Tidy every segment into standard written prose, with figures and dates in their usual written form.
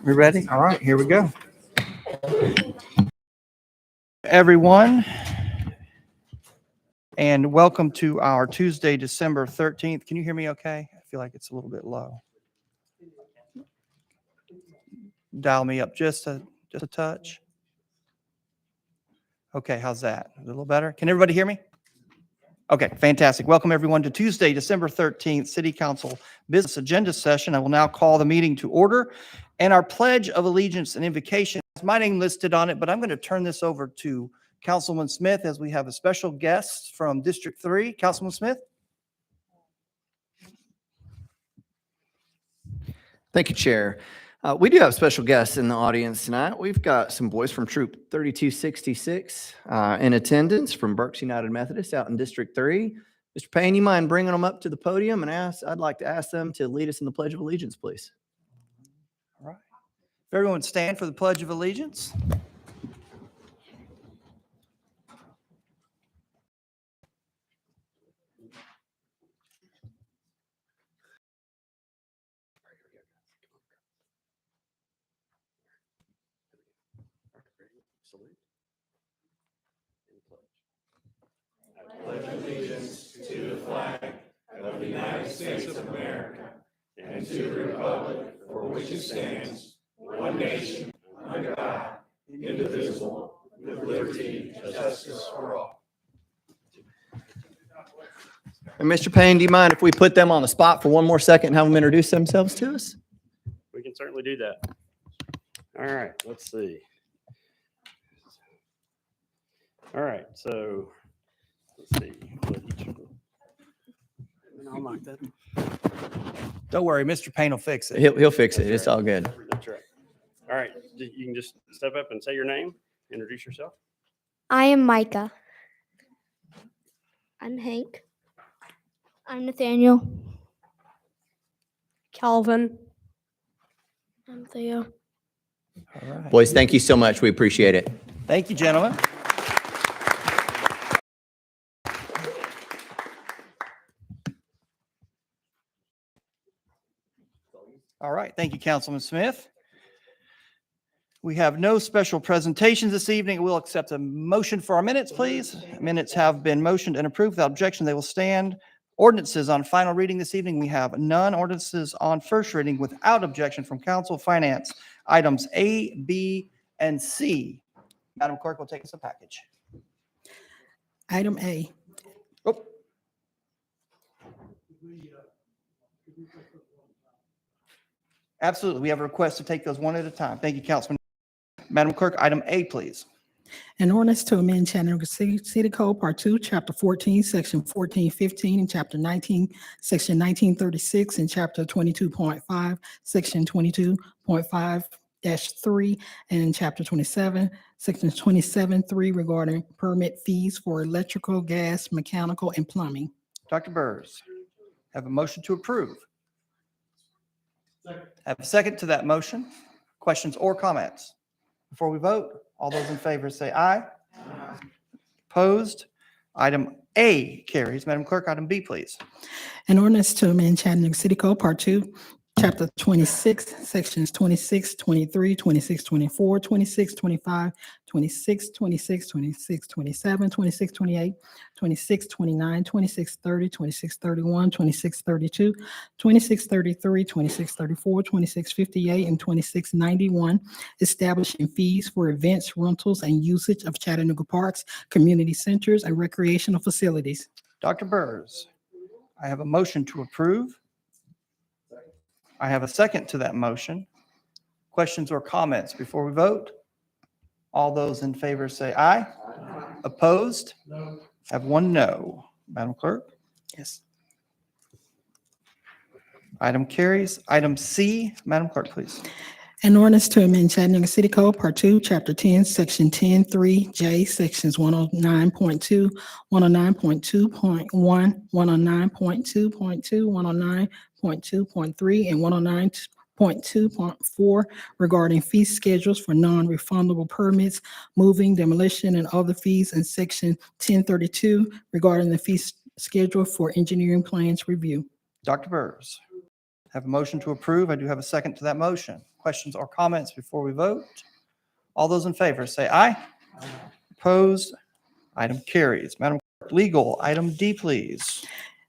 We ready? All right, here we go. Everyone, and welcome to our Tuesday, December 13th. Can you hear me okay? I feel like it's a little bit low. Dial me up just a touch. Okay, how's that? A little better? Can everybody hear me? Okay, fantastic. Welcome everyone to Tuesday, December 13th, City Council Business Agenda Session. I will now call the meeting to order and our Pledge of Allegiance and Invocation. My name listed on it, but I'm going to turn this over to Councilman Smith as we have a special guest from District 3. Councilman Smith. Thank you, Chair. We do have special guests in the audience tonight. We've got some boys from Troop 3266 in attendance from Berks United Methodist out in District 3. Mr. Payne, you mind bringing them up to the podium? And I'd like to ask them to lead us in the Pledge of Allegiance, please. All right. If everyone would stand for the Pledge of Allegiance. I pledge allegiance to the flag of the United States of America and to the republic for which it stands, one nation, under God, indivisible, with liberty and justice for all. And Mr. Payne, do you mind if we put them on the spot for one more second and have them introduce themselves to us? We can certainly do that. All right, let's see. All right, so let's see. Don't worry, Mr. Payne will fix it. He'll fix it. It's all good. That's right. All right, you can just step up and say your name, introduce yourself. I am Micah. I'm Hank. I'm Nathaniel. Calvin. I'm Theo. All right. Boys, thank you so much. We appreciate it. Thank you, gentlemen. All right. Thank you, Councilman Smith. We have no special presentations this evening. We'll accept a motion for our minutes, please. Minutes have been motioned and approved. Without objection, they will stand. Ordinances on final reading this evening. We have none. Ordinances on first reading without objection from Council. Finance, items A, B, and C. Madam Clerk will take us a package. Item A. Oh. Absolutely. We have a request to take those one at a time. Thank you, Councilman. Madam Clerk, item A, please. An ordinance to amend Chattanooga City Code, Part 2, Chapter 14, Section 1415, and Chapter 19, Section 1936, and Chapter 22.5, Section 22.5-3, and Chapter 27, Section 27.3 regarding permit fees for electrical, gas, mechanical, and plumbing. Dr. Burrs, have a motion to approve. Have a second to that motion. Questions or comments? Before we vote, all those in favor say aye. Aye. Opposed? Item A carries. Madam Clerk, item B, please. An ordinance to amend Chattanooga City Code, Part 2, Chapter 26, Sections 26, 23, 26, 24, 26, 25, 26, 26, 26, 27, 26, 28, 26, 29, 26, 30, 26, 31, 26, 32, 26, 33, 26, 34, 26, 58, and 26, 91, establishing fees for events, rentals, and usage of Chattanooga parks, community centers, and recreational facilities. Dr. Burrs, I have a motion to approve. I have a second to that motion. Questions or comments before we vote? All those in favor say aye. Aye. Opposed? No. Have one no. Madam Clerk? Yes. Item carries. Item C, Madam Clerk, please. An ordinance to amend Chattanooga City Code, Part 2, Chapter 10, Section 10.3J, Sections 109.2, 109.2.1, 109.2.2, 109.2.3, and 109.2.4 regarding fee schedules for non-refundable permits, moving, demolition, and other fees, and Section 1032 regarding the fee schedule for engineering plans review. Dr. Burrs, have a motion to approve. I do have a second to that motion. questions, or comments before we vote? All those in favor say aye. Opposed? Item carries. Madam Clerk, legal, item D, please.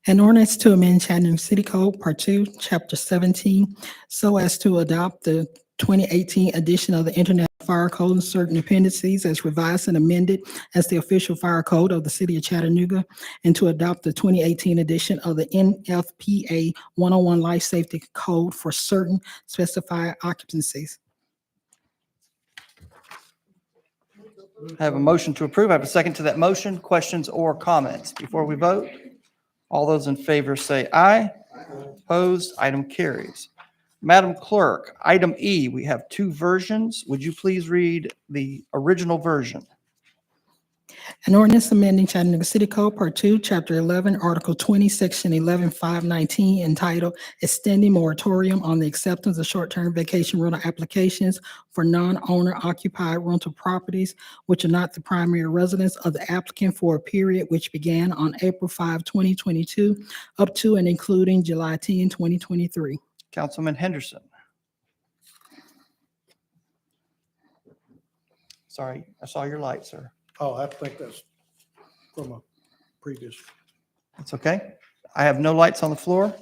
An ordinance to amend Chattanooga City Code, Part 2, Chapter 17, so as to adopt the 2018 edition of the Internet Fire Code and certain dependencies as revised and amended as the official fire code of the city of Chattanooga, and to adopt the 2018 edition of the NFPA 101 Life Safety Code for certain specified occupancies. I have a motion to approve. I have a second to that motion. Questions or comments before we vote? All those in favor say aye. Opposed? Item carries. Madam Clerk, item E, we have two versions. Would you please read the original version? An ordinance amending Chattanooga City Code, Part 2, Chapter 11, Article 20, Section 11.519, entitled Extending Moratorium on the Acceptance of Short-Term Vacation Rental Applications for Non-Owner Occupied Rental Properties, which are not the primary residence of the applicant for a period which began on April 5, 2022, up to and including July 10, 2023. Councilman Henderson. Sorry, I saw your light, sir. Oh, I think that's from a previous. It's okay. I have no lights on the floor.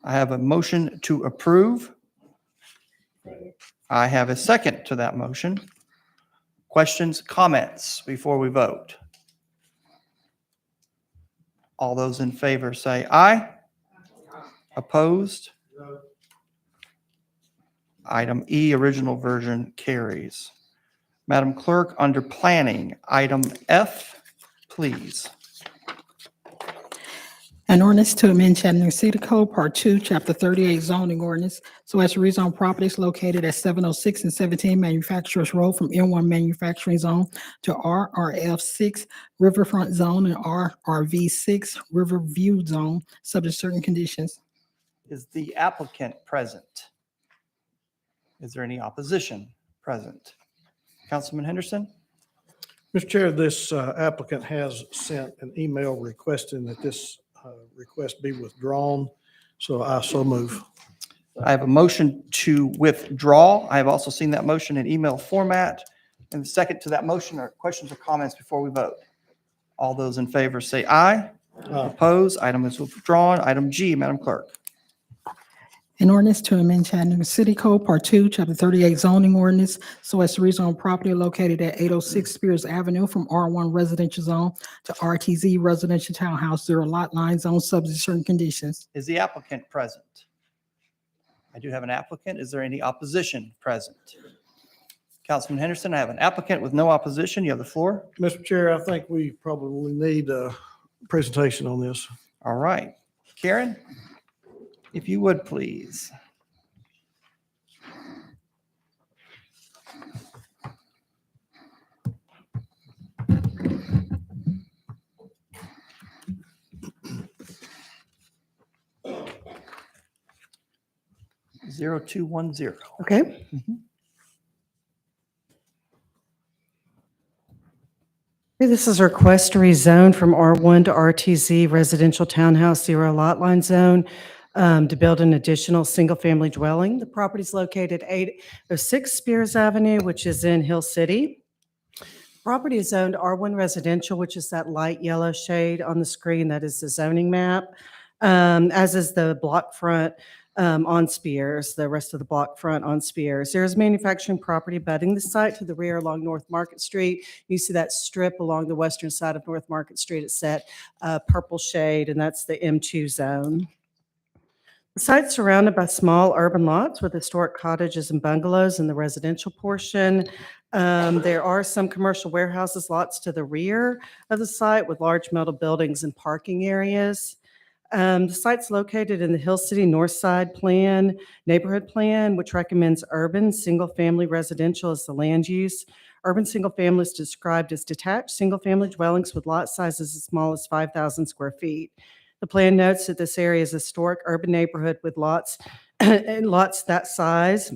I have a motion to approve. I have a second to that motion. Questions, comments before we vote? All those in favor say aye. Opposed? Item E, original version, carries. Madam Clerk, under planning, item F, please. An ordinance to amend Chattanooga City Code, Part 2, Chapter 38, zoning ordinance, so as to rezone properties located at 706 and 17 Manufacturers Road from M1 Manufacturing Zone to RRF6 Riverfront Zone and RRV6 Riverview Zone, subject to certain conditions. Is the applicant present? Is there any opposition present? Councilman Henderson? Mr. Chair, this applicant has sent an email requesting that this request be withdrawn, so I so move. I have a motion to withdraw. I have also seen that motion in email format. And the second to that motion are questions or comments before we vote. All those in favor say aye. Opposed? Item is withdrawn. Item G, Madam Clerk. An ordinance to amend Chattanooga City Code, Part 2, Chapter 38 zoning ordinance, so as to rezone property located at 806 Spears Avenue from R1 residential zone to RTZ residential townhouse zero lot line zone, subject to certain conditions. Is the applicant present? I do have an applicant. Is there any opposition present? Councilman Henderson, I have an applicant with no opposition. You have the floor. Mr. Chair, I think we probably need a presentation on this. All right. Karen, if you would, please. Zero two one zero. Okay. This is a request to rezone from R1 to RTZ Residential Townhouse Zero Lot Line Zone to build an additional single-family dwelling. The property is located 806 Spears Avenue, which is in Hill City. Property is zoned R1 Residential, which is that light yellow shade on the screen. That is the zoning map, as is the block front on Spears, the rest of the block front on Spears. There is manufacturing property abutting the site to the rear along North Market Street. You see that strip along the western side of North Market Street. It's that purple shade, and that's the M2 zone. The site's surrounded by small urban lots with historic cottages and bungalows in the residential portion. There are some commercial warehouses lots to the rear of the site with large metal buildings and parking areas. The site's located in the Hill City North Side Plan, neighborhood plan, which recommends urban single-family residential as the land use. Urban single-family is described as detached single-family dwellings with lot sizes as small as 5,000 square feet. The plan notes that this area is a historic urban neighborhood with lots and lots that size.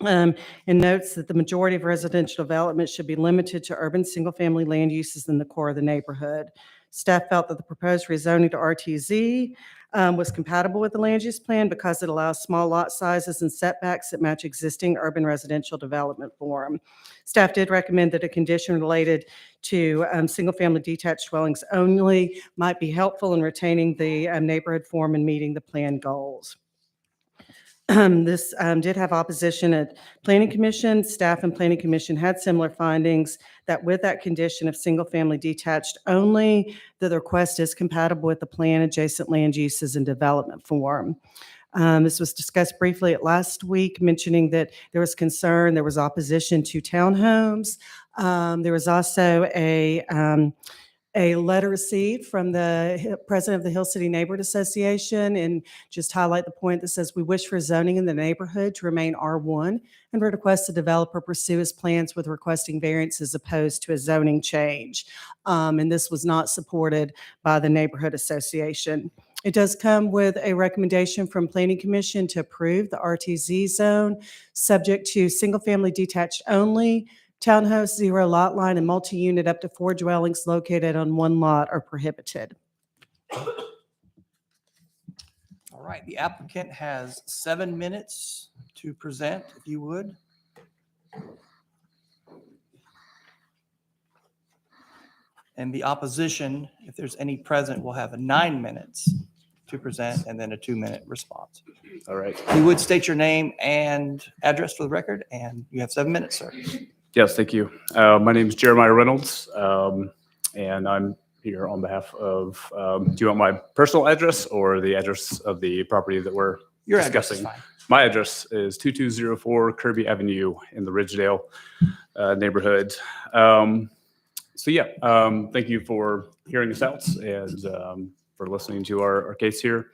And notes that the majority of residential development should be limited to urban single-family land uses in the core of the neighborhood. Staff felt that the proposed rezoning to RTZ was compatible with the land use plan because it allows small lot sizes and setbacks that match existing urban residential development form. Staff did recommend that a condition related to single-family detached dwellings only might be helpful in retaining the neighborhood form and meeting the plan goals. This did have opposition at Planning Commission. Staff and Planning Commission had similar findings that with that condition of single-family detached only, that the request is compatible with the plan, adjacent land uses, and development form. This was discussed briefly at last week, mentioning that there was concern, there was opposition to townhomes. There was also a letter received from the president of the Hill City Neighborhood Association, and just highlight the point that says, we wish for zoning in the neighborhood to remain R1 and request the developer pursue his plans with requesting variance as opposed to a zoning change. And this was not supported by the Neighborhood Association. It does come with a recommendation from Planning Commission to approve the RTZ zone, subject to single-family detached only, townhouse, 0 lot line, and multi-unit up to 4 dwellings located on 1 lot are prohibited. All right, the applicant has 7 minutes to present, if you would. And the opposition, if there's any present, will have 9 minutes to present and then a 2-minute response. All right. You would state your name and address for the record, and you have 7 minutes, sir. Yes, thank you. My name is Jeremiah Reynolds, and I'm here on behalf of, do you want my personal address or the address of the property that we're Your address is discussing? fine. My address is 2204 Kirby Avenue in the Ridgedale neighborhood. Thank you for hearing us out and for listening to our case here.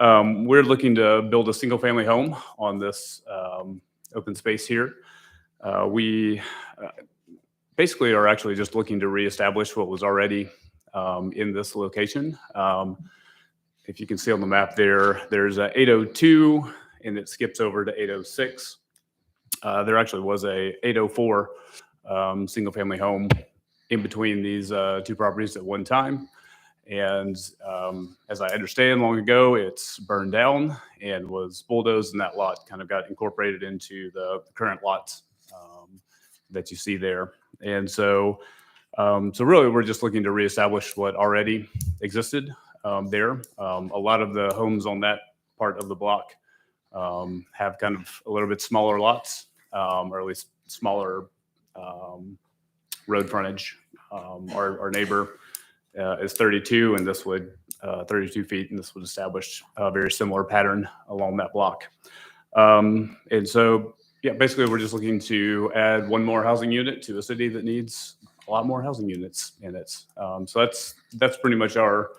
We're looking to build a single-family home on this open space here. We basically are actually just looking to reestablish what was already in this location. If you can see on the map there's a 802 and it skips over to 806. There actually was a 804 single-family home in between these 2 properties at one time. And as I understand, long ago, it's burned down and was bulldozed, and that lot kind of got incorporated into the current lot that you see there. And so really, we're just looking to reestablish what already existed there. A lot of the homes on that part of the block have kind of a little bit smaller lots, or at least smaller road frontage. Our neighbor is 32, and this would 32 feet, and this would establish a very similar pattern along that block. And so, yeah, basically, we're just looking to add 1 more housing unit to a city that needs a lot more housing units in it. So that's pretty much our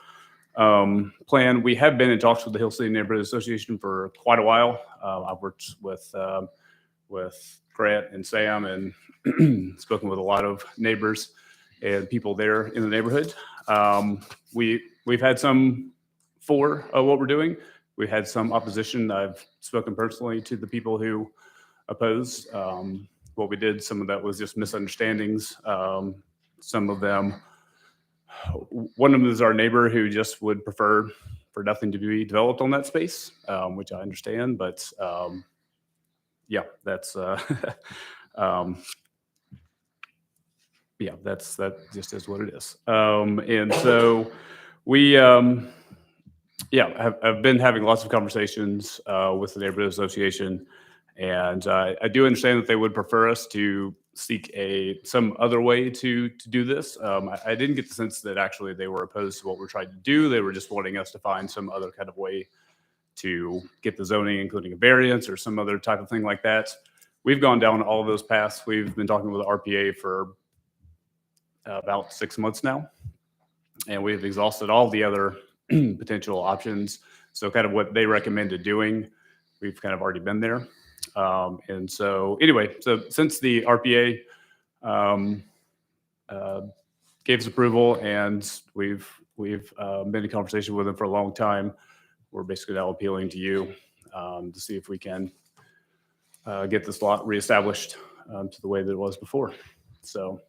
plan. We have been in talks with the Hill City Neighborhood Association for quite a while. I've worked with Grant and Sam and spoken with a lot of neighbors and people there in the neighborhood. We've had some for what we're doing. We've had some opposition. I've spoken personally to the people who opposed what we did. Some of that was just misunderstandings. Some of them, one of them is our neighbor who just would prefer for nothing to be developed on that space, which I understand, but yeah, that's that just is what it is. And so we have been having lots of conversations with the neighborhood association, and I do understand that they would prefer us to seek some other way to do this. I didn't get the sense that actually they were opposed to what we're trying to do. They were just wanting us to find some other kind of way to get the zoning, including a variance or some other type of thing like that. We've gone down all of those paths. We've been talking with the RPA for about 6 months now, and we've exhausted all the other potential options. So kind of what they recommended doing, we've kind of already been there. And so anyway, so since the RPA gave us approval, and we've been in conversation with them for a long time, we're basically now appealing to you to see if we can get this lot reestablished to the way that it was before. So,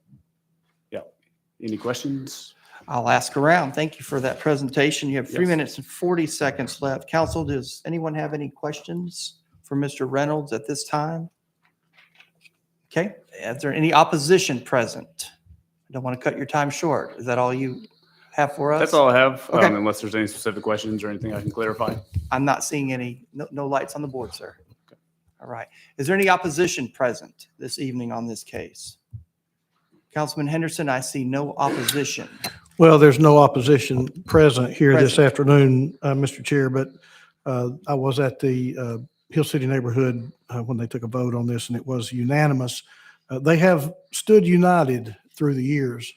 yeah. Any questions? I'll ask around. Thank you for that presentation. You have 3 Yes. minutes and 40 seconds left. Council, does anyone have any questions for Mr. Reynolds at this time? Okay, is there any opposition present? I don't want to cut your time short. Is that all you have for us? That's all I have, Okay. unless there's any specific questions or anything I can clarify. I'm not seeing any, no lights on the board, sir. All right. Is there any opposition present this evening on this case? Councilman Henderson, I see no opposition. Well, there's no opposition present here this Present. afternoon, Mr. Chair, but I was at the Hill City neighborhood when they took a vote on this, and it was unanimous. They have stood united through the years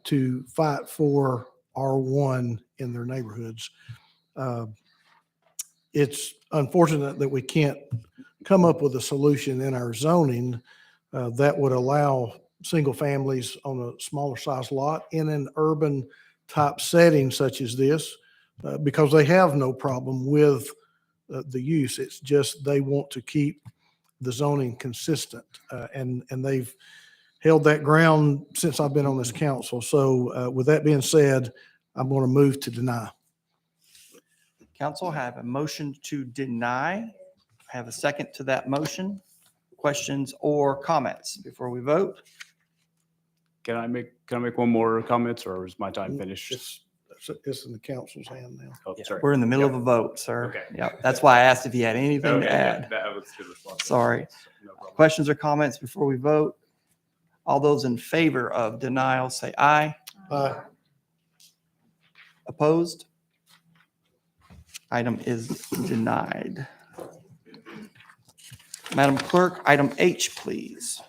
to fight for R1 in their neighborhoods. It's unfortunate that we can't come up with a solution in our zoning that would allow single families on a smaller size lot in an urban type setting such as this, because they have no problem with the use. It's just they want to keep the zoning consistent, and they've held that ground since I've been on this council. So with that being said, I'm going to move to deny. Council, I have a motion to deny. I have a second to that motion. Questions or comments before we vote? Can I make one more comment, or is my time finished? It's in the council's hand now. Oh, Yeah, sorry. We're in the middle of a vote, sir. Okay. Yeah, that's why I asked if you had anything Okay, to add. that was a good response. Sorry. No problem. Questions or comments before we vote? All those in favor of denial, say aye. Opposed? Item is denied. Madam Clerk, item H, please.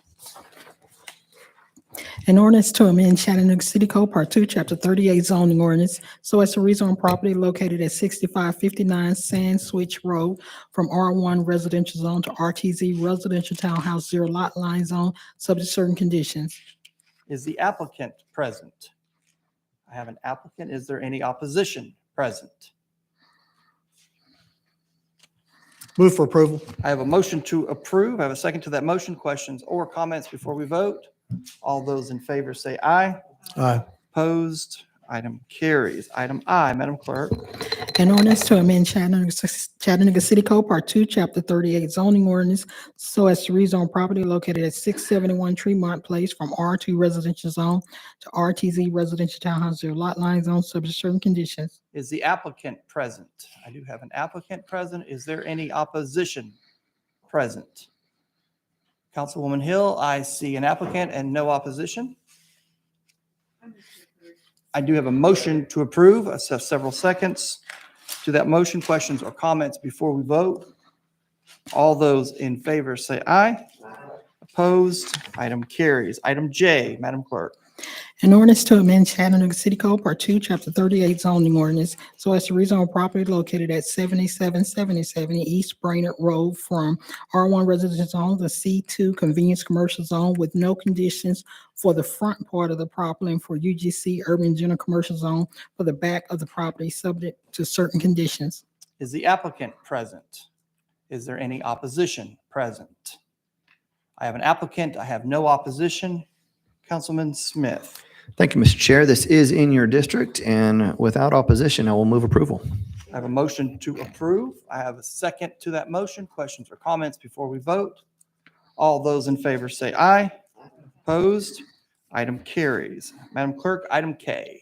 An ordinance to amend Chattanooga City Code Part 2, Chapter 38 zoning ordinance so as to rezone property located at 6559 Sand Switch Road from R1 residential zone to RTZ residential townhouse zero lot line zone, subject to certain conditions. Is the applicant present? I have an applicant. Is there any opposition present? Move for approval. I have a motion to approve. I have a second to that motion. Questions or comments before we vote? All those in favor say aye. Aye. Opposed? Item carries. Item I, Madam Clerk. An ordinance to amend Chattanooga City Code Part 2, Chapter 38 zoning ordinance so as to rezone property located at 671 Tremont Place from R2 residential zone to RTZ residential townhouse zero lot line zone, subject to certain conditions. Is the applicant present? I do have an applicant present. Is there any opposition present? Councilwoman Hill, I see an applicant and no opposition. I do have a motion to approve. I have several seconds to that motion. Questions or comments before we vote? All those in favor say aye. Opposed? Item carries. Item J, Madam Clerk. An ordinance to amend Chattanooga City Code Part 2, Chapter 38 zoning ordinance so as to rezone property located at 7777 East Brainerd Road from R1 residential zone to C2 convenience commercial zone with no conditions for the front part of the property and for UGC urban general commercial zone for the back of the property, subject to certain conditions. Is the applicant present? Is there any opposition present? I have an applicant. I have no opposition. Councilman Smith. Thank you, Mr. Chair. This is in your district, and without opposition, I will move approval. I have a motion to approve. I have a second to that motion. Questions or comments before we vote? All those in favor say aye. Opposed? Item carries. Madam Clerk, item K.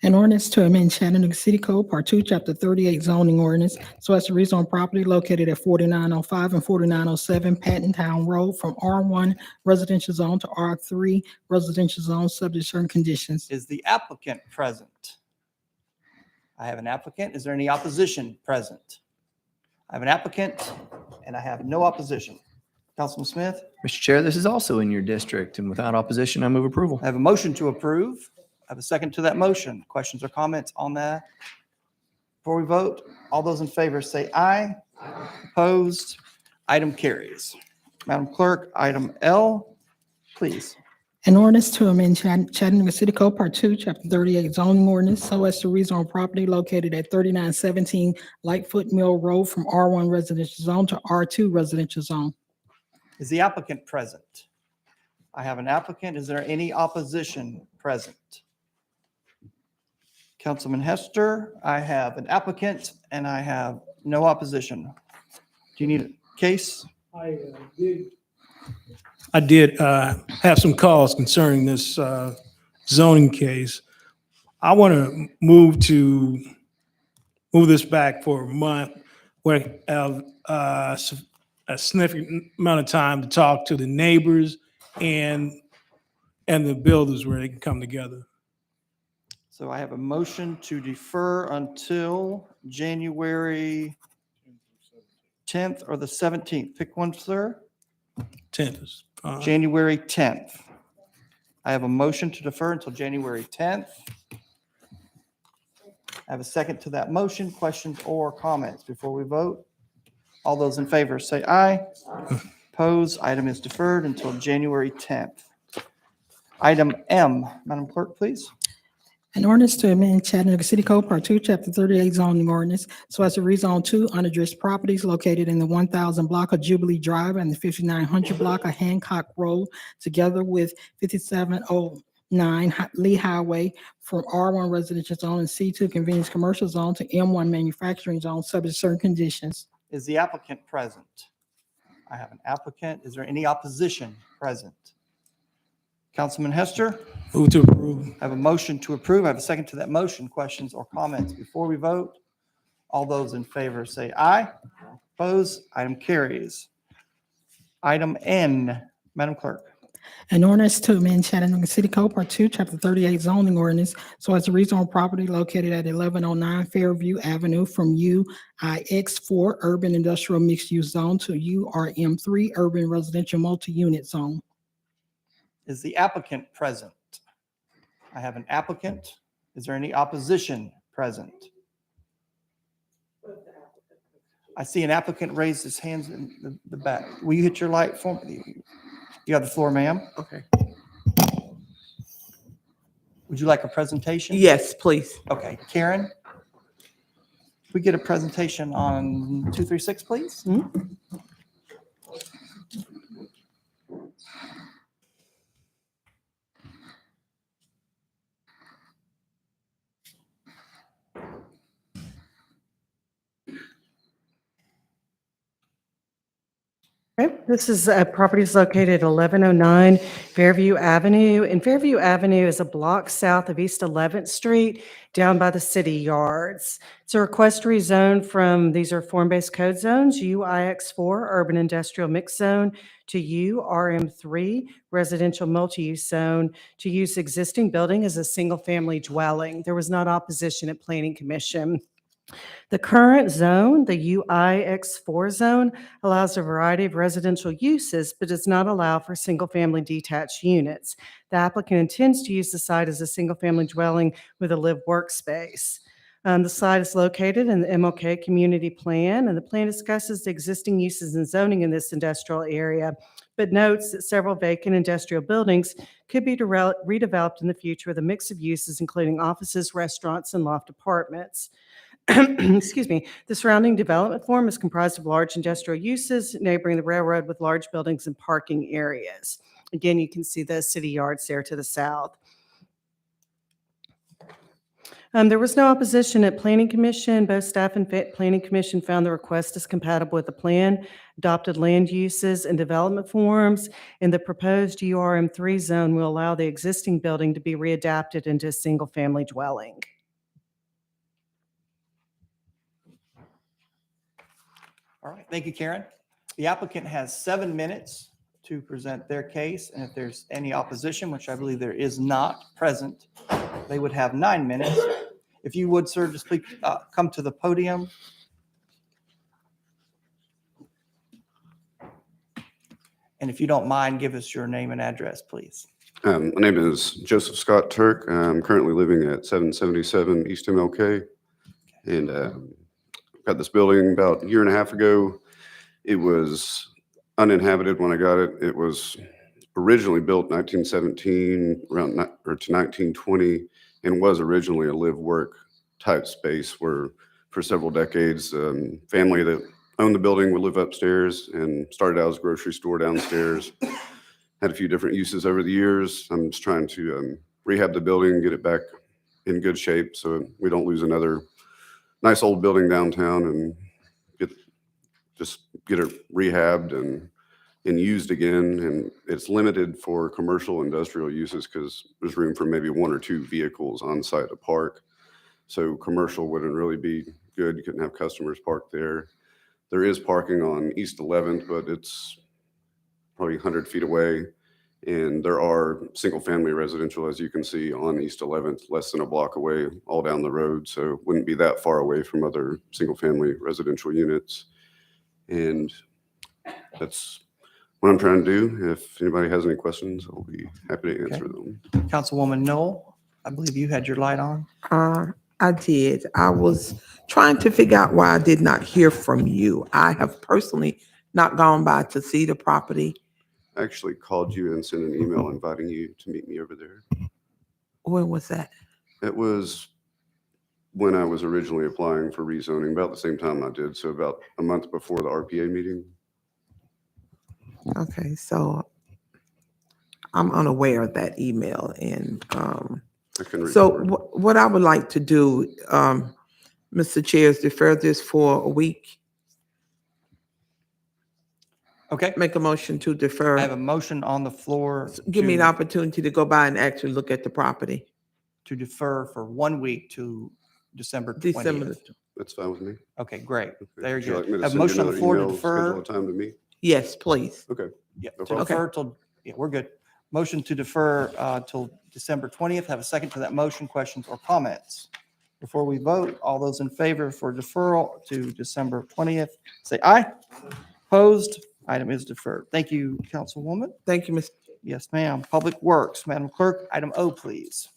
An ordinance to amend Chattanooga City Code Part 2, Chapter 38 zoning ordinance so as to rezone property located at 4905 and 4907 Patton Town Road from R1 residential zone to R3 residential zone, subject to certain conditions. Is the applicant present? I have an applicant. Is there any opposition present? I have an applicant and I have no opposition. Councilman Smith, Mr. Chair, this is also in your district, and without opposition, I move approval. I have a motion to approve. I have a second to that motion. Questions or comments on that? Before we vote, all those in favor say aye. Opposed? Item carries. Madam Clerk, item L, please. An ordinance to amend Chattanooga City Code Part 2, Chapter 38 zoning ordinance so as to rezone property located at 3917 Lightfoot Mill Road from R1 residential zone to R2 residential zone. Is the applicant present? I have an applicant. Is there any opposition present? Councilman Hester, I have an applicant and I have no opposition. Do you need a case? I did have some calls concerning this zoning case. I want to move this back for a month where I have a significant amount of time to talk to the neighbors and the builders where they can come together. So I have a motion to defer until January 10th or the 17th. Pick one, sir. 10th is fine. January 10th. I have a motion to defer until January 10th. I have a second to that motion. Questions or comments before we vote? All those in favor say aye. Opposed, item is deferred until January 10th. Item M, Madam Clerk, please. An ordinance to amend Chattanooga City Code Part 2, Chapter 38 zoning ordinance so as to rezone two unaddressed properties located in the 1000 block of Jubilee Drive and the 5900 block of Hancock Road, together with 5709 Lee Highway, from R1 residential zone and C2 convenience commercial zone to M1 manufacturing zone, subject to certain conditions. Is the applicant present? I have an applicant. Is there any opposition present? Councilman Hester? Move to approve. I have a motion to approve. I have a second to that motion. Questions or comments before we vote? All those in favor say aye. Opposed? Item carries. Item N, Madam Clerk. An ordinance to amend Chattanooga City Code Part 2, Chapter 38 zoning ordinance so as to rezone property located at 1109 Fairview Avenue from UIX4 Urban Industrial Mixed Use Zone to URM3 Urban Residential Multi-Unit Zone. Is the applicant present? I have an applicant. Is there any opposition present? I see an applicant raise his hands in the back. Will you hit your light for me? You have the floor, ma'am. Okay. Would you like a presentation? Yes, please. Okay, Karen? Can we get a presentation on 236, please? Okay, this is properties located at 1109 Fairview Avenue. And Fairview Avenue is a block south of East 11th Street, down by the city yards. It's a request to rezone from, these are form-based code zones, UIX4 Urban Industrial Mixed Zone to URM3 Residential Multi-Use Zone to use existing building as a single-family dwelling. There was not opposition at Planning Commission. The current zone, the UIX4 zone, allows a variety of residential uses, but does not allow for single-family detached units. The applicant intends to use the site as a single-family dwelling with a live workspace. The site is located in the MLK Community Plan, and the plan discusses the existing uses and zoning in this industrial area, but notes that several vacant industrial buildings could be redeveloped in the future with a mix of uses, including offices, restaurants, and loft apartments. Excuse me, the surrounding development form is comprised of large industrial uses neighboring the railroad with large buildings and parking areas. Again, you can see the city yards there to the south. There was no opposition at Planning Commission. Both staff and Planning Commission found the request is compatible with the plan, adopted land uses and development forms, and the proposed URM3 zone will allow the existing building to be readapted into a single-family dwelling. All right, thank you, Karen. The applicant has 7 minutes to present their case, and if there's any opposition, which I believe there is not present, they would have 9 minutes. If you would, sir, just please come to the podium. And if you don't mind, give us your name and address, please. My name is Joseph Scott Turk. I'm currently living at 777 East MLK. And got this building about a year and a half ago. It was uninhabited when I got it. It was originally built 1917 around or to 1920 and was originally a live-work type space where for several decades, family that owned the building would live upstairs and started out as a grocery store downstairs. Had a few different uses over the years. I'm just trying to rehab the building and get it back in good shape, so we don't lose another nice old building downtown, and get it rehabbed and used again. And it's limited for commercial industrial uses because there's room for maybe 1 or 2 vehicles on site to park. So commercial wouldn't really be good. You couldn't have customers parked there. There is parking on East 11th, but it's probably 100 feet away. And there are single-family residential, as you can see, on East 11th, less than a block away, all down the road. So it wouldn't be that far away from other single-family residential units. And that's what I'm trying to do. If anybody has any questions, I'll be happy to answer them. Councilwoman Knoll, I believe you had your light on. I did. I was trying to figure out why I did not hear from you. I have personally not gone by to see the property. I actually called you and sent an email inviting you to meet me over there. When was that? It was when I was originally applying for rezoning, about the same time I did, so about a month before the RPA meeting. Okay, so I'm unaware of that email. And I can read so it. what I would like to do, Mr. Chair, is defer this for a week. Okay, Make a motion to defer. I have a motion on the floor. Give me to- an opportunity to go by and actually look at the property. To defer for 1 week to December December 20th. That's fine with me. Okay, great. Okay. Very Would you like good. me to Have a send you motion on the another floor to email, schedule defer. a time to meet? Yes, please. Okay. Yeah, No to problem. defer till, yeah, we're good. Motion to defer till December 20th. Have a second to that motion. Questions or comments? Before we vote, all those in favor for deferral to December 20th, say aye. Opposed? Item is deferred. Thank you, Councilwoman. Thank you, Mr. Yes, ma'am. Public Works, Madam Clerk, item O, please.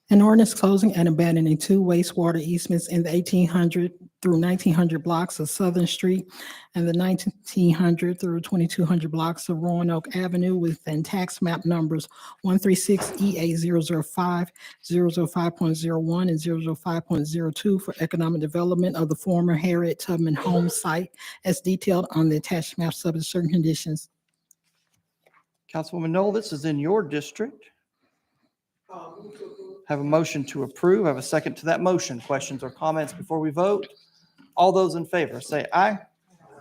An ordinance closing and abandoning 2 wastewater easements in the 1800 through 1900 blocks of Southern Street and the 1900 through 2200 blocks of Roanoke Avenue within tax map numbers 136 EA 005, 005.01, and 005.02 for economic development of the former Harriet Tubman home site as detailed on the attached map subject to certain conditions. Councilwoman Knoll, this is in your district. Have a motion to approve. Have a second to that motion. Questions or comments before we vote? All those in favor, say aye.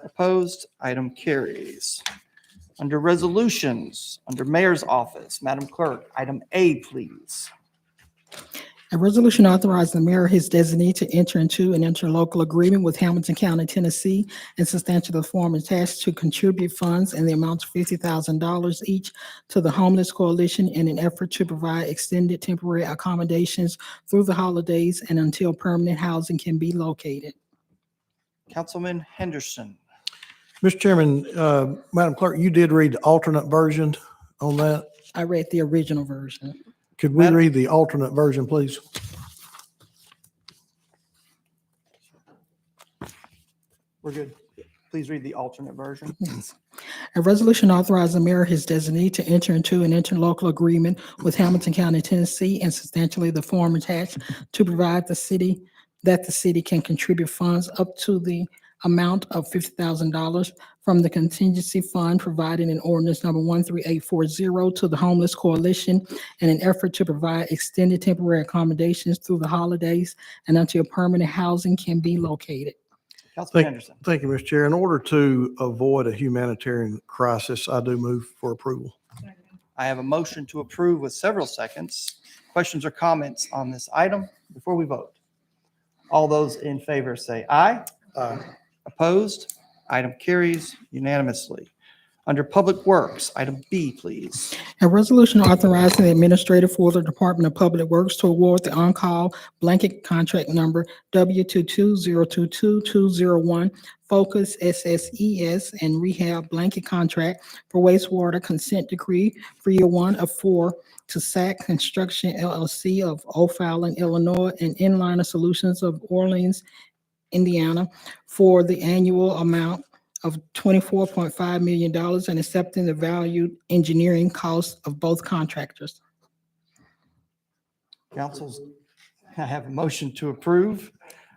Opposed? Item carries. Under resolutions, under Mayor's Office, Madam Clerk, item A, please. A resolution authorizing the mayor or his designee to enter into an interlocal agreement with Hamilton County, Tennessee, and substantially the form attached to contribute funds in the amount of $50,000 each to the Homeless Coalition in an effort to provide extended temporary accommodations through the holidays and until permanent housing can be located. Councilman Henderson. Mr. Chairman, Madam Clerk, you did read the alternate version on that. I read the original version. Could we Madam- read the alternate version, please? We're good. Please read the alternate version. Yes. A resolution authorizing the mayor or his designee to enter into an interlocal agreement with Hamilton County, Tennessee, and substantially the form attached to provide the city can contribute funds up to the amount of $50,000 from the contingency fund provided in ordinance number 13840 to the Homeless Coalition in an effort to provide extended temporary accommodations through the holidays and until permanent housing can be located. Councilman Henderson. Thank you, Mr. Chair. In order to avoid a humanitarian crisis, I do move for approval. I have a motion to approve with several seconds. Questions or comments on this item before we vote? All those in favor say aye. Opposed? Item carries unanimously. Under Public Works, item B, please. A resolution authorizing the administrator for the Department of Public Works to award the on-call blanket contract number W22022201 Focus SSES and Rehab Blanket Contract for Wastewater Consent Decree for Year 1 of 4 to SAC Construction LLC of O'Fallon, Illinois, and Inliner Solutions of Orleans, Indiana, for the annual amount of $24.5 million and accepting the valued engineering costs of both contractors. Council's, I have a motion to approve.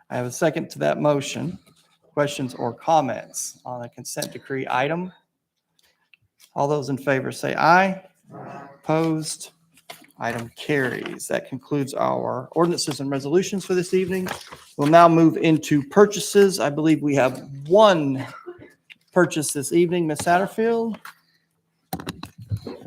I have a second to that motion. Questions or comments on the consent decree item? All those in favor say aye. Opposed? Item carries. That concludes our ordinances and resolutions for this evening. We'll now move into purchases. I believe we have one purchase this evening. Ms. Satterfield?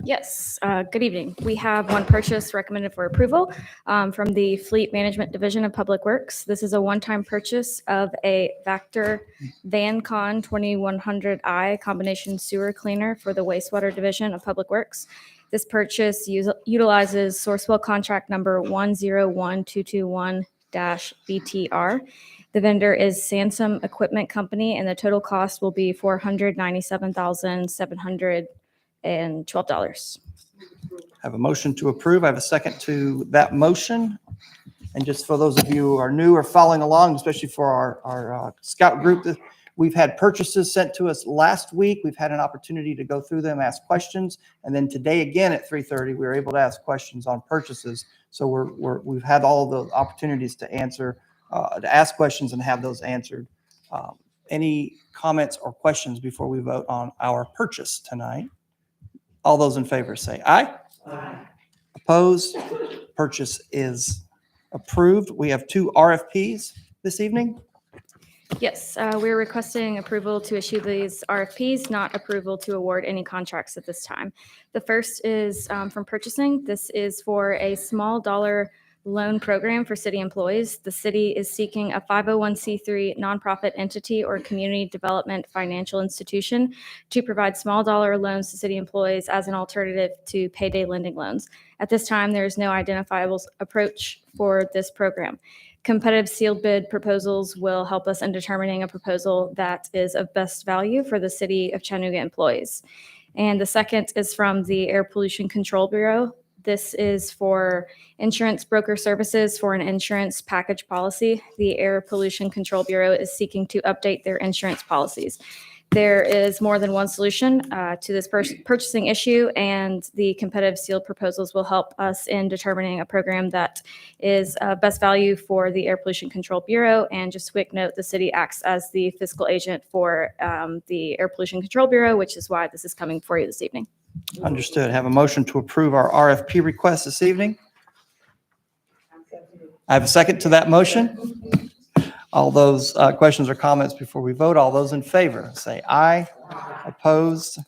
Yes, good evening. We have one purchase recommended for approval from the Fleet Management Division of Public Works. This is a one-time purchase of a Vector VanCon 2100i combination sewer cleaner for the wastewater division of Public Works. This purchase utilizes Sourcewell contract number 101221-BTR. The vendor is Sansom Equipment Company, and the total cost will be $497,712. Have a motion to approve. I have a second to that motion. And just for those of you who are new or following along, especially for our scout group, we've had purchases sent to us last week. We've had an opportunity to go through them, ask questions. And then today again at 3:30, we were able to ask questions on purchases. So we've had all of the opportunities to answer, to ask questions and have those answered. Any comments or questions before we vote on our purchase tonight? All those in favor say aye. Aye. Opposed? Purchase is approved. We have two RFPs this evening. Yes, we're requesting approval to issue these RFPs, not approval to award any contracts at this time. The first is from purchasing. This is for a small dollar loan program for city employees. The city is seeking a 501c3 nonprofit entity or community development financial institution to provide small dollar loans to city employees as an alternative to payday lending loans. At this time, there is no identifiable approach for this program. Competitive sealed bid proposals will help us in determining a proposal that is of best value for the city of Chattanooga employees. And the second is from the Air Pollution Control Bureau. This is for insurance broker services for an insurance package policy. The Air Pollution Control Bureau is seeking to update their insurance policies. There is more than one solution to this purchasing issue, and the competitive sealed proposals will help us in determining a program that is best value for the Air Pollution Control Bureau. And just a quick note, the city acts as the fiscal agent for the Air Pollution Control Bureau, which is why this is coming for you this evening. Understood. Have a motion to approve our RFP request this evening. I have a second to that motion. All those questions or comments before we vote, all those in favor say aye. Opposed?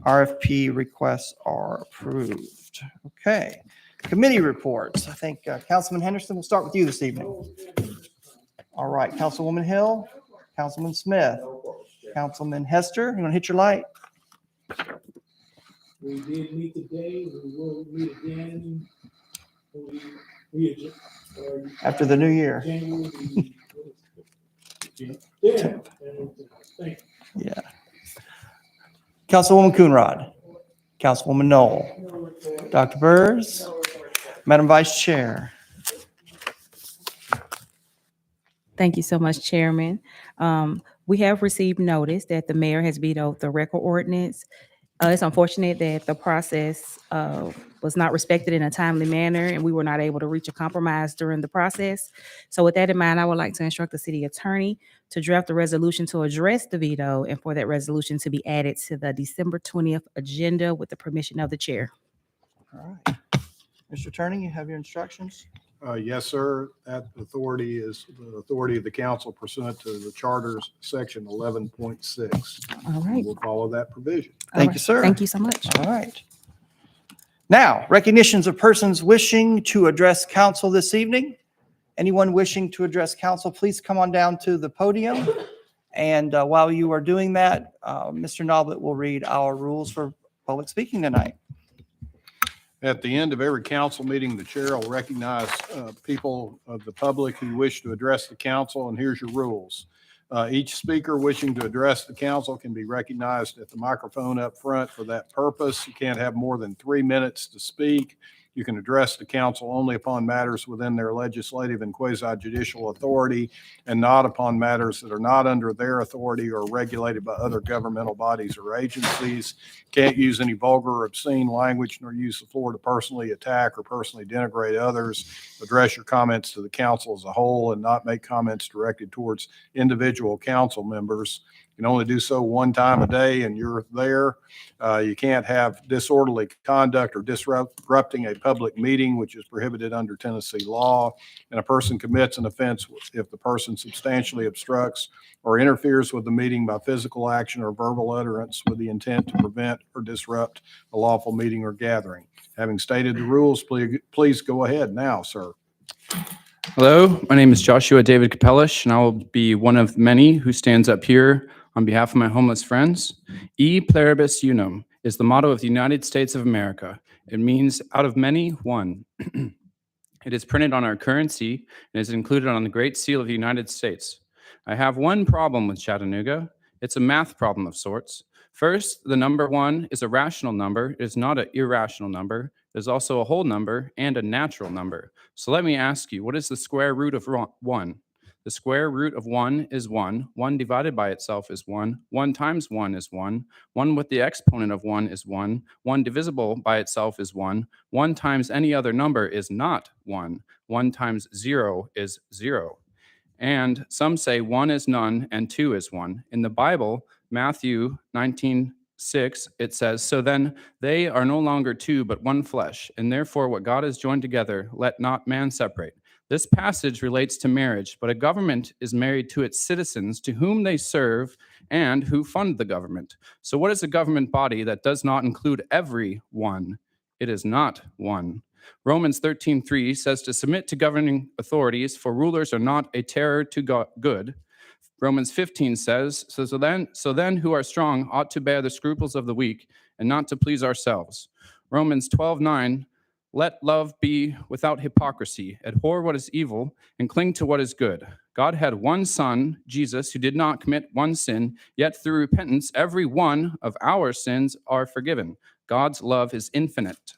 RFP requests are approved. Okay. Committee reports. I think Councilman Henderson will start with you this evening. All right. Councilwoman Hill, Councilman Smith, Councilman Hester, you want to hit your light? We did meet today. We will meet again. After the new year. Yeah. Yeah. Councilwoman Coonrod, Councilwoman Knoll, Dr. Burrs, Madam Vice Chair. Thank you so much, Chairman. We have received notice that the mayor has vetoed the record ordinance. It's unfortunate that the process was not respected in a timely manner, and we were not able to reach a compromise during the process. So with that in mind, I would like to instruct the city attorney to draft a resolution to address the veto and for that resolution to be added to the December 20th agenda with the permission of the chair. All right. Mr. Attorney, you have your instructions? Yes, sir. That authority is the authority of the council pursuant to the charter's section 11.6. All right. We'll follow that provision. Thank you, sir. Thank you so much. All right. Now, recognitions of persons wishing to address council this evening. Anyone wishing to address council, please come on down to the podium. And while you are doing that, Mr. Noblet will read our rules for public speaking tonight. At the end of every council meeting, the chair will recognize people of the public who wish to address the council, and here's your rules. Each speaker wishing to address the council can be recognized at the microphone up front for that purpose. You can't have more than 3 minutes to speak. You can address the council only upon matters within their legislative and quasi-judicial authority and not upon matters that are not under their authority or regulated by other governmental bodies or agencies. Can't use any vulgar or obscene language nor use the floor to personally attack or personally denigrate others. Address your comments to the council as a whole and not make comments directed towards individual council members. You can only do so one time a day and you're there. You can't have disorderly conduct or disrupting a public meeting, which is prohibited under Tennessee law. And a person commits an offense if the person substantially obstructs or interferes with the meeting by physical action or verbal utterance with the intent to prevent or disrupt a lawful meeting or gathering. Having stated the rules, please go ahead now, sir. Hello, my name is Joshua David Capellish, and I will be one of many who stands up here on behalf of my homeless friends. E pluribus unum is the motto of the United States of America. It means out of many, one. It is printed on our currency and is included on the Great Seal of the United States. I have one problem with Chattanooga. It's a math problem of sorts. First, the number 1 is a rational number. It is not an irrational number. There's also a whole number and a natural number. So let me ask you, what is the square root of 1? The square root of 1 is 1. 1 divided by itself is 1. 1 times 1 is 1. 1 with the exponent of 1 is 1. 1 divisible by itself is 1. 1 times any other number is not 1. 1 times 0 is 0. And some say 1 is none and 2 is 1. In the Bible, Matthew 19:6, it says, "So then they are no longer two, but one flesh, and therefore what God has joined together, let not man separate." This passage relates to marriage, but a government is married to its citizens, to whom they serve and who fund the government. So what is a government body that does not include everyone? It is not one. Romans 13:3 says to submit to governing authorities, for rulers are not a terror to good. Romans 15 says, so then who are strong ought to bear the scruples of the weak and not to please ourselves. Romans 12:9, let love be without hypocrisy, abhor what is evil and cling to what is good. God had one Son, Jesus, who did not commit one sin, yet through repentance every one of our sins are forgiven. God's love is infinite.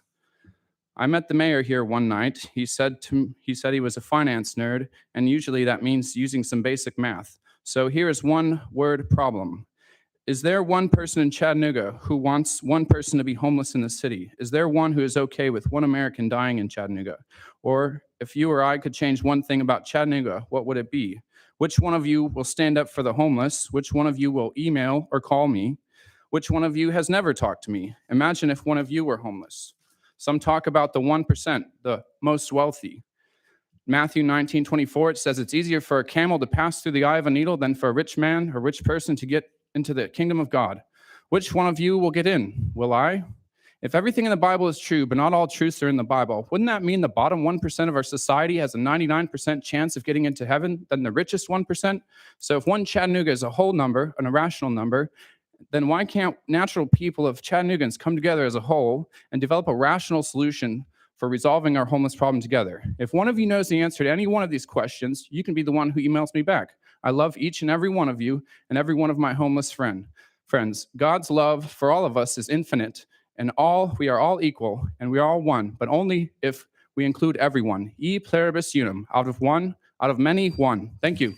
I met the mayor here one night. He said he was a finance nerd, and usually that means using some basic math. So here is one word problem. Is there one person in Chattanooga who wants one person to be homeless in the city? Is there one who is okay with one American dying in Chattanooga? Or if you or I could change one thing about Chattanooga, what would it be? Which one of you will stand up for the homeless? Which one of you will email or call me? Which one of you has never talked to me? Imagine if one of you were homeless. Some talk about the 1%, the most wealthy. Matthew 19:24, it says it's easier for a camel to pass through the eye of a needle than for a rich man or rich person to get into the kingdom of God. Which one of you will get in? Will I? If everything in the Bible is true, but not all truths are in the Bible, wouldn't that mean the bottom 1% of our society has a 99% chance of getting into heaven than the richest 1%? So if one Chattanooga is a whole number, an irrational number, then why can't natural people of Chattanoogans come together as a whole and develop a rational solution for resolving our homeless problem together? If one of you knows the answer to any one of these questions, you can be the one who emails me back. I love each and every one of you and every one of my homeless friends. God's love for all of us is infinite, and we are all equal, and we are all one, but only if we include everyone. E pluribus unum, out of many, one. Thank you.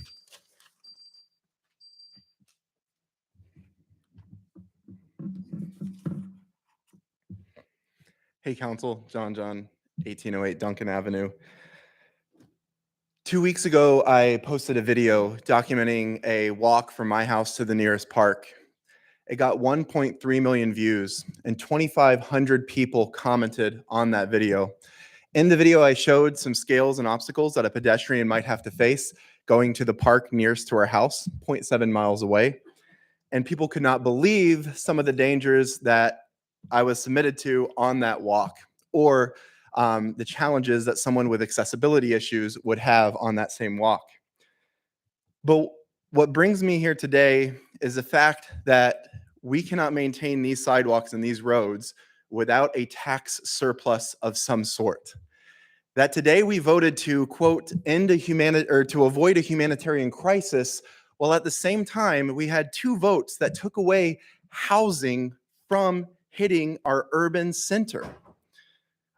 Hey, Council, John, 1808 Duncan Avenue. 2 weeks ago, I posted a video documenting a walk from my house to the nearest park. It got 1.3 million views, and 2,500 people commented on that video. In the video, I showed some scales and obstacles that a pedestrian might have to face going to the park nearest to our house, 0.7 miles away. And people could not believe some of the dangers that I was submitted to on that walk, or the challenges that someone with accessibility issues would have on that same walk. But what brings me here today is the fact that we cannot maintain these sidewalks and these roads without a tax surplus of some sort. That today we voted to, quote, to avoid a humanitarian crisis, while at the same time we had 2 votes that took away housing from hitting our urban center.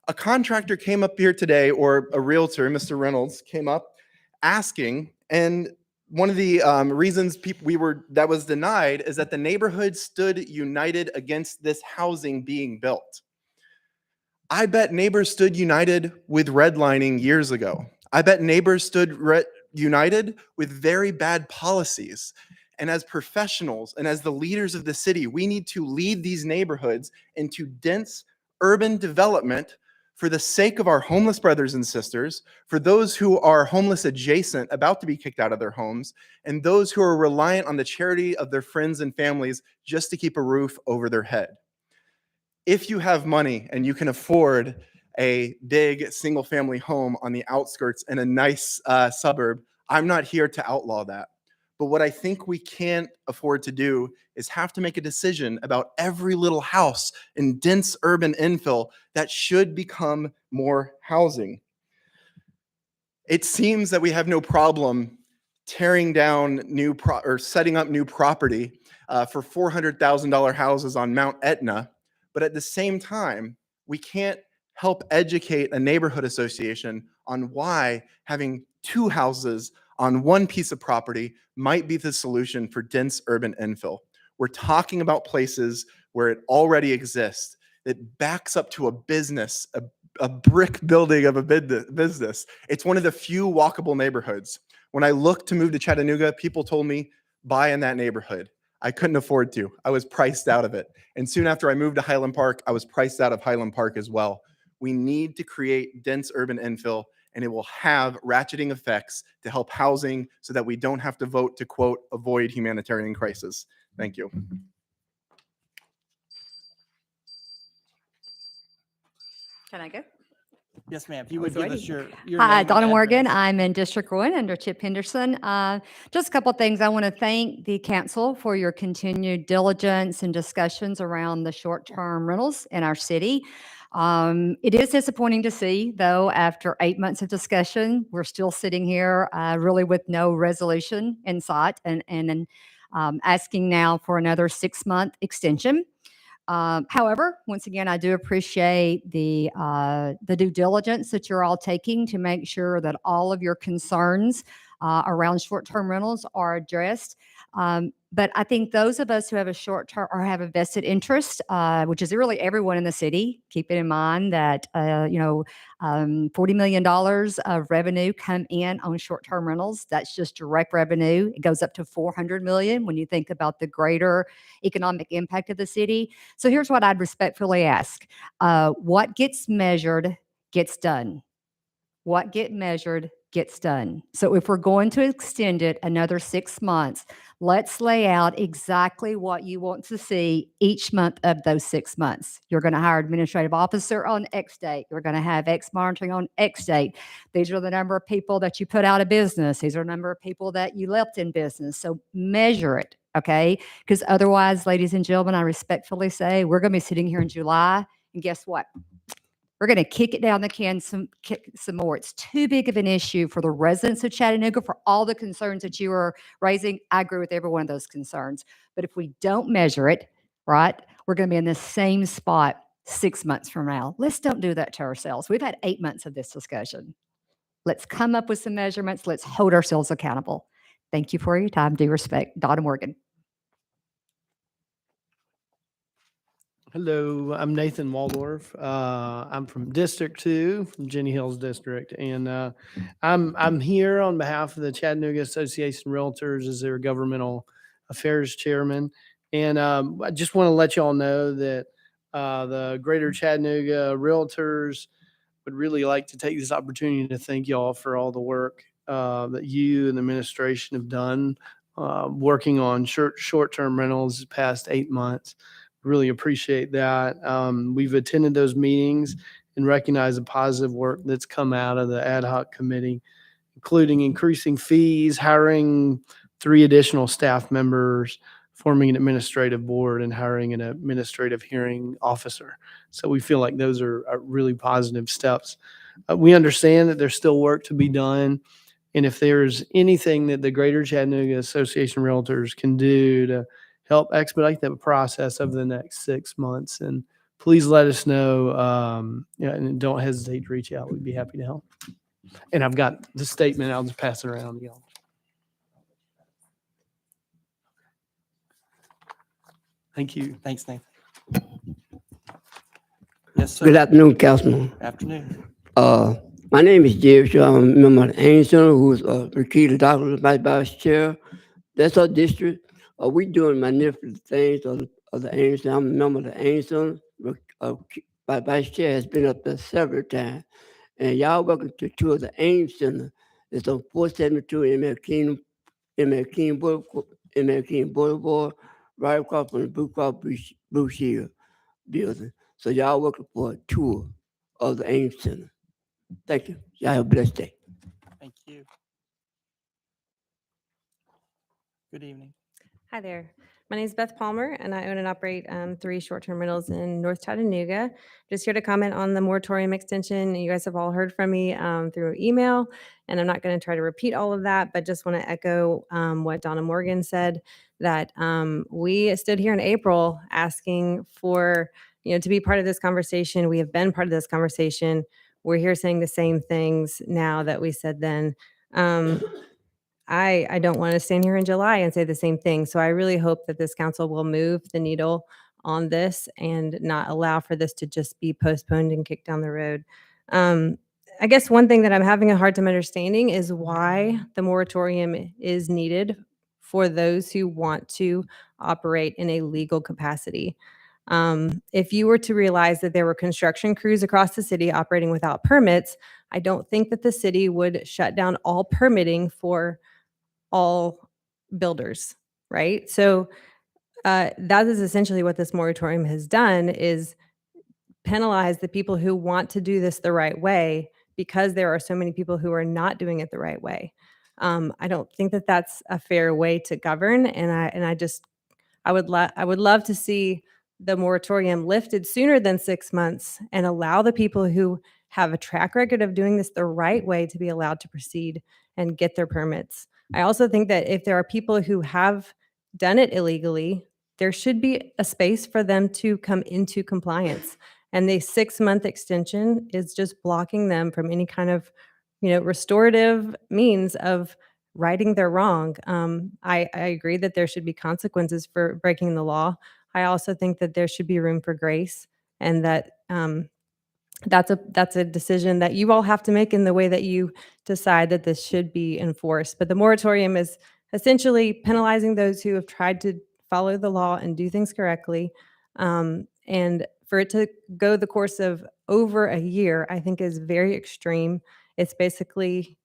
A contractor came up here today, or a realtor, Mr. Reynolds, came up asking, and one of the reasons that was denied is that the neighborhood stood united against this housing being built. I bet neighbors stood united with redlining years ago. I bet neighbors stood united with very bad policies. And as professionals and as the leaders of the city, we need to lead these neighborhoods into dense urban development for the sake of our homeless brothers and sisters, for those who are homeless adjacent, about to be kicked out of their homes, and those who are reliant on the charity of their friends and families just to keep a roof over their head. If you have money and you can afford a big single-family home on the outskirts in a nice suburb, I'm not here to outlaw that. But what I think we can't afford to do is have to make a decision about every little house in dense urban infill that should become more housing. It seems that we have no problem tearing down or setting up new property for $400,000 houses on Mount Etna, but at the same time, we can't help educate a neighborhood association on why having two houses on one piece of property might be the solution for dense urban infill. We're talking about places where it already exists, that backs up to a business, a brick building of a business. It's one of the few walkable neighborhoods. When I looked to move to Chattanooga, people told me, buy in that neighborhood. I couldn't afford to. I was priced out of it. And soon after I moved to Highland Park, I was priced out of Highland Park as well. We need to create dense urban infill, and it will have ratcheting effects to help housing so that we don't have to vote to, quote, avoid humanitarian crisis. Thank you. Can I go? Yes, ma'am. If you was would give us waiting. your Hi, name and Donna Morgan. address. I'm in District 1 under Chip Henderson. Just a couple of things. I want to thank the council for your continued diligence and discussions around the short-term rentals in our city. It is disappointing to see, though, after 8 months of discussion, we're still sitting here really with no resolution in sight and asking now for another 6-month extension. However, once again, I do appreciate the due diligence that you're all taking to make sure that all of your concerns around short-term rentals are addressed. But I think those of us who have a short-term or have a vested interest, which is really everyone in the city, keep it in mind that $40 million of revenue come in on short-term rentals. That's just direct revenue. It goes up to $400 million when you think about the greater economic impact of the city. So here's what I'd respectfully ask. What gets measured gets done. What gets measured gets done. So if we're going to extend it another 6 months, let's lay out exactly what you want to see each month of those 6 months. You're going to hire an administrative officer on X date. You're going to have X monitoring on X date. These are the number of people that you put out of business. These are the number of people that you left in business. So measure it, okay? Because otherwise, ladies and gentlemen, I respectfully say we're going to be sitting here in July, and guess what? We're going to kick it down the can some more. It's too big of an issue for the residents of Chattanooga, for all the concerns that you are raising. I agree with every one of those concerns. But if we don't measure it, right, we're going to be in the same spot 6 months from now. Let's don't do that to ourselves. We've had 8 months of this discussion. Let's come up with some measurements. Let's hold ourselves accountable. Thank you for your time. Due respect. Donna Morgan. Hello, I'm Nathan Waldorf. I'm from District 2, from Jenny Hills District, and I'm here on behalf of the Chattanooga Association of Realtors as their governmental affairs chairman. And I just want to let you all know that the Greater Chattanooga Realtors would really like to take this opportunity to thank you all for all the work that you and the administration have done working on short-term rentals the past 8 months. Really appreciate that. We've attended those meetings and recognize the positive work that's come out of the ad hoc committee, including increasing fees, hiring 3 additional staff members, forming an administrative board, and hiring an administrative hearing officer. So we feel like those are really positive steps. We understand that there's still work to be done. And if there's anything that the Greater Chattanooga Association of Realtors can do to help expedite that process over the next 6 months, and please let us know. And don't hesitate to reach out. We'd be happy to help. And I've got the statement. I'll just pass it around to y'all. Thank you. Thanks, Nathan. Yes, sir. Good afternoon, Councilman. Afternoon. My name is James Shaw. I'm a member of the Anderson, who's Rakita Doctor, Vice Chair. That's our district. We doing magnificent things of the Anderson. I'm a member of the Anderson, by Vice Chair has been up there several times. And y'all welcome to tour the Ames Center. It's on 472 ML King Boulevard, right across from the Blue Cross Blue Shield building. So y'all welcome for a tour of the Ames Center. Thank you. Y'all have a blessed day. Thank you. Good evening. Hi there. My name is Beth Palmer, and I own and operate 3 short-term rentals in North Chattanooga. Just here to comment on the moratorium extension. You guys have all heard from me through email, and I'm not going to try to repeat all of that, but just want to echo what Donna Morgan said, that we stood here in April asking for, to be part of this conversation. We have been part of this conversation. We're here saying the same things now that we said then. I don't want to stand here in July and say the same thing. So I really hope that this council will move the needle on this and not allow for this to just be postponed and kicked down the road. I guess one thing that I'm having a hard time understanding is why the moratorium is needed for those who want to operate in a legal capacity. If you were to realize that there were construction crews across the city operating without permits, I don't think that the city would shut down all permitting for all builders, right? So that is essentially what this moratorium has done, is penalize the people who want to do this the right way, because there are so many people who are not doing it the right way. I don't think that that's a fair way to govern, and I would love to see the moratorium lifted sooner than 6 months and allow the people who have a track record of doing this the right way to be allowed to proceed and get their permits. I also think that if there are people who have done it illegally, there should be a space for them to come into compliance. And the 6-month extension is just blocking them from any kind of, restorative means of righting their wrong. I agree that there should be consequences for breaking the law. I also think that there should be room for grace, and that that's a decision that you all have to make in the way that you decide that this should be enforced. But the moratorium is essentially penalizing those who have tried to follow the law and do things correctly. And for it to go the course of over a year, I think is very extreme. It's basically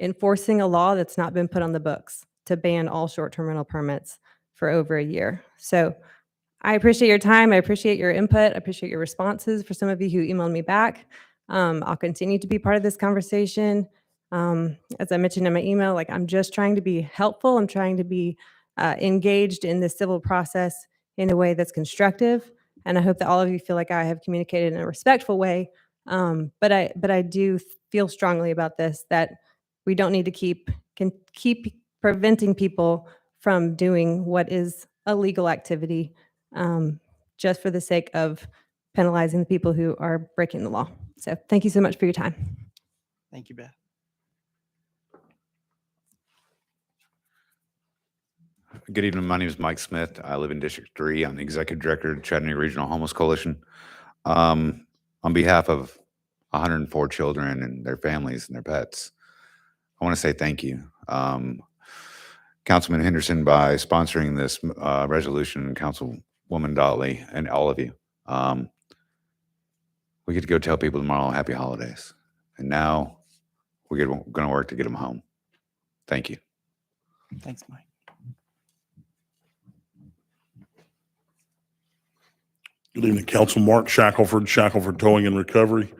enforcing a law that's not been put on the books to ban all short-term rental permits for over a year. So I appreciate your time. I appreciate your input. I appreciate your responses for some of you who emailed me back. I'll continue to be part of this conversation. As I mentioned in my email, I'm just trying to be helpful. I'm trying to be engaged in the civil process in a way that's constructive. And I hope that all of you feel like I have communicated in a respectful way. But I do feel strongly about this, that we don't need to keep preventing people from doing what is a legal activity, just for the sake of penalizing the people who are breaking the law. So thank you so much for your time. Thank you, Beth. Good evening. My name is Mike Smith. I live in District 3. I'm the Executive Director of Chattanooga Regional Homeless Coalition. On behalf of 104 children and their families and their pets, I want to say thank you. Councilman Henderson, by sponsoring this resolution, and Councilwoman Dotley, and all of you. We get to go tell people tomorrow happy holidays. And now we're going to work to get them home. Thank you. Thanks, Mike. Good evening, Council. Mark Shackelford, Shackelford Towing and Recovery.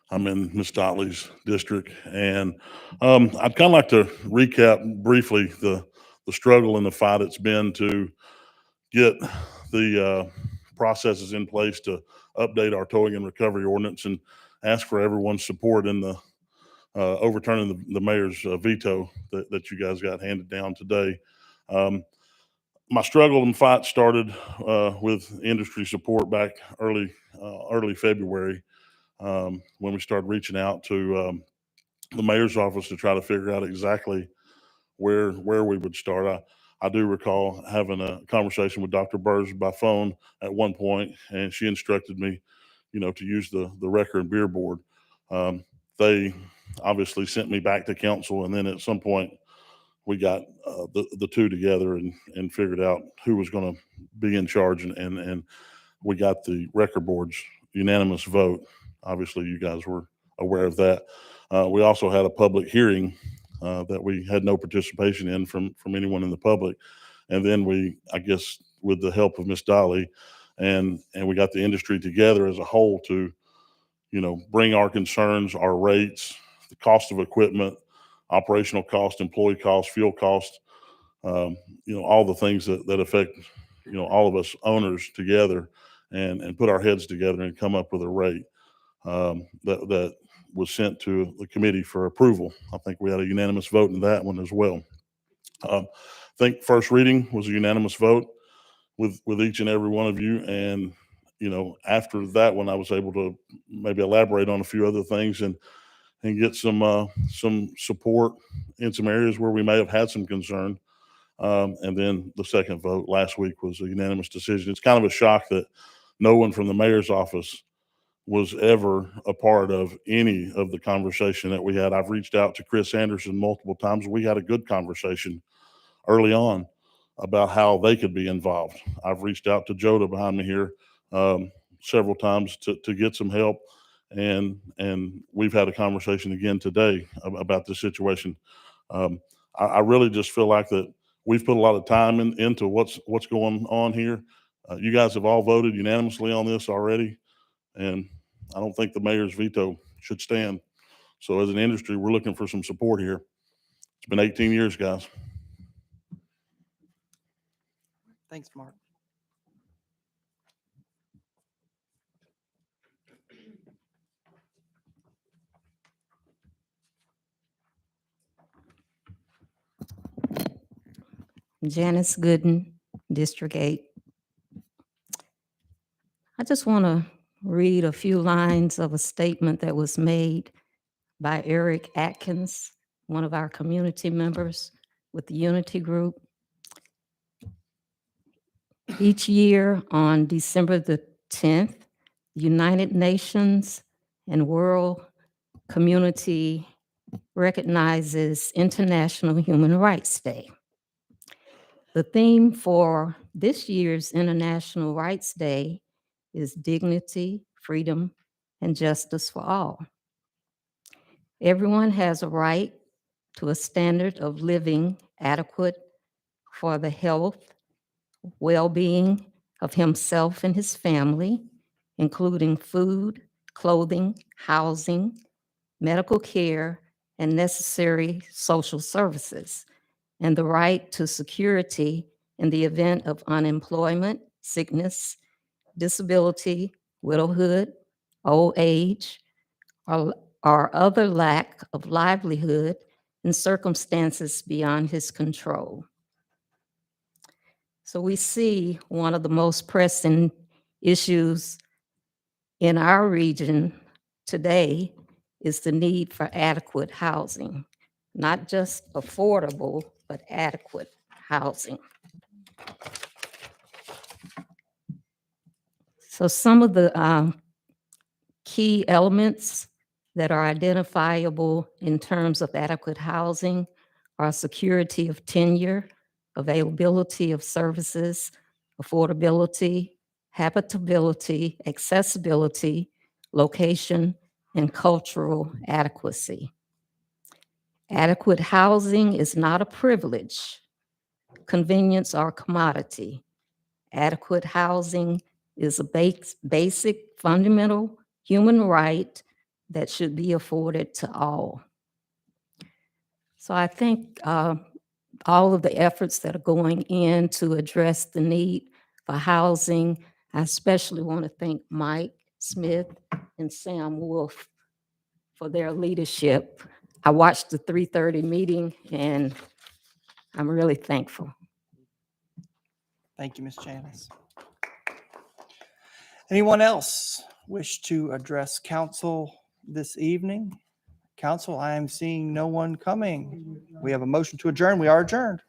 I'm in Ms. Dotley's district, and I'd kind of like to recap briefly the struggle and the fight it's been to get the processes in place to update our towing and recovery ordinance, and ask for everyone's support in the overturning the mayor's veto that you guys got handed down today. My struggle and fight started with industry support back early February, when we started reaching out to the mayor's office to try to figure out exactly where we would start. I do recall having a conversation with Dr. Burrs by phone at one point, and she instructed me, to use the Wrecker and Beer Board. They obviously sent me back to council, and then at some point we got the two together and figured out who was going to be in charge, and we got the Wrecker boards, unanimous vote. Obviously, you guys were aware of that. We also had a public hearing that we had no participation in from anyone in the public. And then we, I guess, with the help of Ms. Dolly, and we got the industry together as a whole to, bring our concerns, our rates, the cost of equipment, operational cost, employee cost, fuel cost, all the things that affect, all of us owners together, and put our heads together and come up with a rate that was sent to the committee for approval. I think we had a unanimous vote in that one as well. I think first reading was a unanimous vote with each and every one of you. And, after that one, I was able to maybe elaborate on a few other things and get some support in some areas where we may have had some concern. And then the second vote last week was a unanimous decision. It's kind of a shock that no one from the mayor's office was ever a part of any of the conversation that we had. I've reached out to Chris Anderson multiple times. We had a good conversation early on about how they could be involved. I've reached out to Joda behind me here several times to get some help. And we've had a conversation again today about this situation. I really just feel like that we've put a lot of time into what's going on here. You guys have all voted unanimously on this already, and I don't think the mayor's veto should stand. So as an industry, we're looking for some support here. It's been 18 years, guys. Thanks, Mark. Janice Gooden, District 8. I just want to read a few lines of a statement that was made by Eric Atkins, one of our community members with the Unity Group. Each year on December the 10th, the United Nations and World Community recognizes International Human Rights Day. The theme for this year's International Rights Day is dignity, freedom, and justice for all. Everyone has a right to a standard of living adequate for the health, well-being of himself and his family, including food, clothing, housing, medical care, and necessary social services, and the right to security in the event of unemployment, sickness, disability, widowhood, old age, or other lack of livelihood in circumstances beyond his control. So we see one of the most pressing issues in our region today is the need for adequate housing, not just affordable, but adequate housing. So some of the key elements that are identifiable in terms of adequate housing are security of tenure, availability of services, affordability, habitability, accessibility, location, and cultural adequacy. Adequate housing is not a privilege, convenience, or commodity. Adequate housing is a basic fundamental human right that should be afforded to all. So I think all of the efforts that are going in to address the need for housing, I especially want to thank Mike Smith and Sam Wolf for their leadership. I watched the 3:30 meeting and I'm really thankful. Thank you, Ms. Janice. Anyone else wish to address council this evening? Council, I am seeing no one coming. We have a motion to adjourn. We are adjourned.